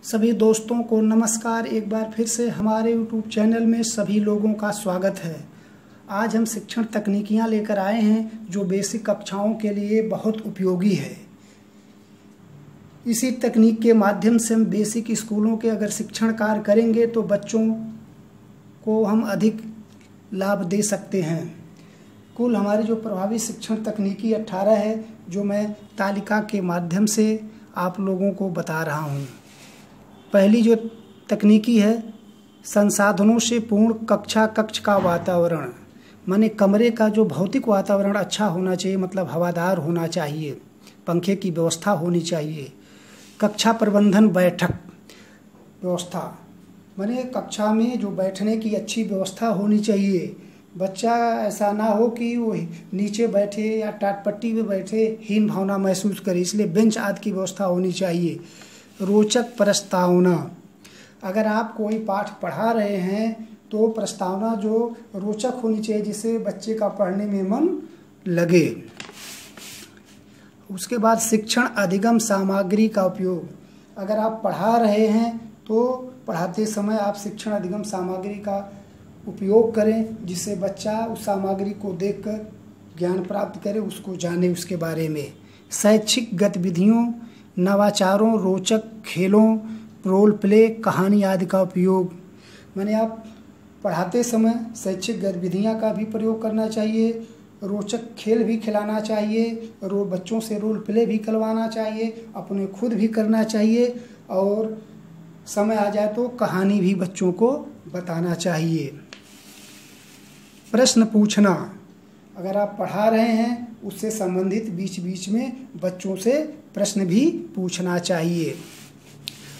सभी दोस्तों को नमस्कार। एक बार फिर से हमारे YouTube चैनल में सभी लोगों का स्वागत है। आज हम शिक्षण तकनीकियां लेकर आए हैं जो बेसिक कक्षाओं के लिए बहुत उपयोगी है। इसी तकनीक के माध्यम से हम बेसिक स्कूलों के अगर शिक्षण कार्य करेंगे तो बच्चों को हम अधिक लाभ दे सकते हैं। कुल हमारी जो प्रभावी शिक्षण तकनीकी 18 है, जो मैं तालिका के माध्यम से आप लोगों को बता रहा हूँ। पहली जो तकनीकी है, संसाधनों से पूर्ण कक्ष का वातावरण, माने कमरे का जो भौतिक वातावरण अच्छा होना चाहिए, मतलब हवादार होना चाहिए, पंखे की व्यवस्था होनी चाहिए। कक्षा प्रबंधन बैठक व्यवस्था, माने कक्षा में जो बैठने की अच्छी व्यवस्था होनी चाहिए। बच्चा ऐसा ना हो कि वो नीचे बैठे या टाटपट्टी में बैठे हीन भावना महसूस करे, इसलिए बेंच आदि की व्यवस्था होनी चाहिए। रोचक प्रस्तावना, अगर आप कोई पाठ पढ़ा रहे हैं तो प्रस्तावना जो रोचक होनी चाहिए, जिससे बच्चे का पढ़ने में मन लगे। उसके बाद शिक्षण अधिगम सामग्री का उपयोग, अगर आप पढ़ा रहे हैं तो पढ़ाते समय आप शिक्षण अधिगम सामग्री का उपयोग करें, जिससे बच्चा उस सामग्री को देखकर ज्ञान प्राप्त करे, उसको जाने उसके बारे में। शैक्षिक गतिविधियों, नवाचारों, रोचक खेलों, रोल प्ले, कहानी आदि का उपयोग, माने आप पढ़ाते समय शैक्षिक गतिविधियां का भी प्रयोग करना चाहिए, रोचक खेल भी खिलाना चाहिए, बच्चों से रोल प्ले भी करवाना चाहिए, अपने खुद भी करना चाहिए, और समय आ जाए तो कहानी भी बच्चों को बताना चाहिए। प्रश्न पूछना, अगर आप पढ़ा रहे हैं उससे संबंधित बीच बीच में बच्चों से प्रश्न भी पूछना चाहिए।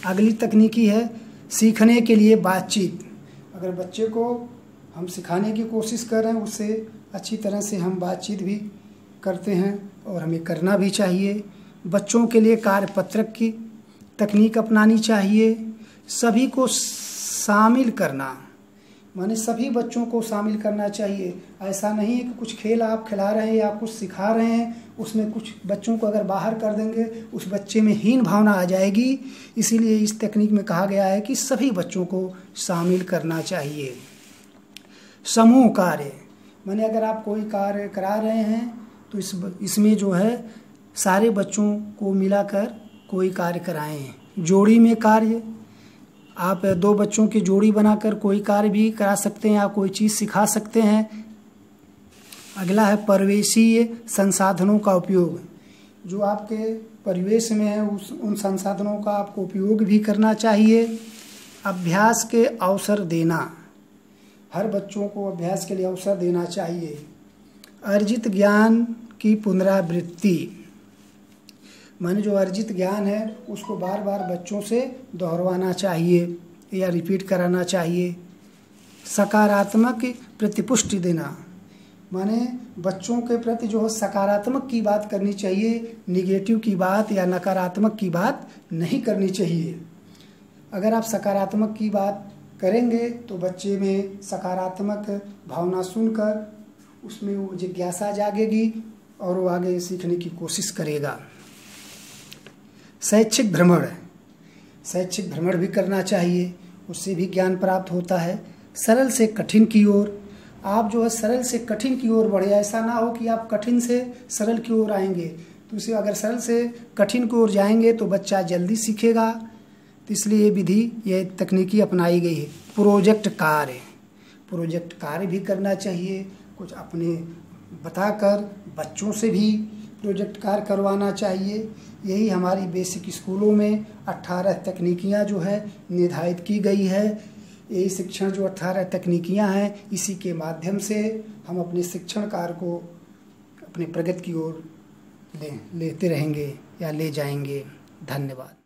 अगली तकनीकी है सीखने के लिए बातचीत, अगर बच्चे को हम सिखाने की कोशिश कर रहे हैं उससे अच्छी तरह से हम बातचीत भी करते हैं और हमें करना भी चाहिए। बच्चों के लिए कार्यपत्रक की तकनीक अपनानी चाहिए। सभी को शामिल करना, माने सभी बच्चों को शामिल करना चाहिए। ऐसा नहीं है कि कुछ खेल आप खिला रहे हैं या कुछ सिखा रहे हैं, उसमें कुछ बच्चों को अगर बाहर कर देंगे उस बच्चे में हीन भावना आ जाएगी। इसीलिए इस तकनीक में कहा गया है कि सभी बच्चों को शामिल करना चाहिए। समूह कार्य, माने अगर आप कोई कार्य करा रहे हैं तो इसमें जो है सारे बच्चों को मिलाकर कोई कार्य कराएं। जोड़ी में कार्य, आप दो बच्चों की जोड़ी बनाकर कोई कार्य भी करा सकते हैं या कोई चीज़ सिखा सकते हैं। अगला है परिवेशीय संसाधनों का उपयोग, जो आपके परिवेश में है उन संसाधनों का आपको उपयोग भी करना चाहिए। अभ्यास के अवसर देना, हर बच्चों को अभ्यास के लिए अवसर देना चाहिए। अर्जित ज्ञान की पुनरावृत्ति, माने जो अर्जित ज्ञान है उसको बार बार बच्चों से दोहराना चाहिए या रिपीट कराना चाहिए। सकारात्मक प्रतिपुष्टि देना, माने बच्चों के प्रति जो सकारात्मक की बात करनी चाहिए, निगेटिव की बात या नकारात्मक की बात नहीं करनी चाहिए। अगर आप सकारात्मक की बात करेंगे तो बच्चे में सकारात्मक भावना सुनकर उसमें वो जिज्ञासा जागेगी और वो आगे सीखने की कोशिश करेगा। शैक्षिक भ्रमण भी करना चाहिए, उससे भी ज्ञान प्राप्त होता है। सरल से कठिन की ओर, आप जो है सरल से कठिन की ओर बढ़े, ऐसा ना हो कि आप कठिन से सरल की ओर आएंगे। तो इसे अगर सरल से कठिन की ओर जाएंगे तो बच्चा जल्दी सीखेगा, तो इसलिए ये तकनीकी अपनाई गई है। प्रोजेक्ट कार्य भी करना चाहिए, कुछ अपने बताकर बच्चों से भी प्रोजेक्ट कार्य करवाना चाहिए। यही हमारी बेसिक स्कूलों में 18 तकनीकियाँ जो है निर्धारित की गई है। यही शिक्षण जो 18 तकनीकियाँ हैं, इसी के माध्यम से हम अपने शिक्षण कार्य को अपने प्रगति की ओर लेते रहेंगे या ले जाएंगे। धन्यवाद।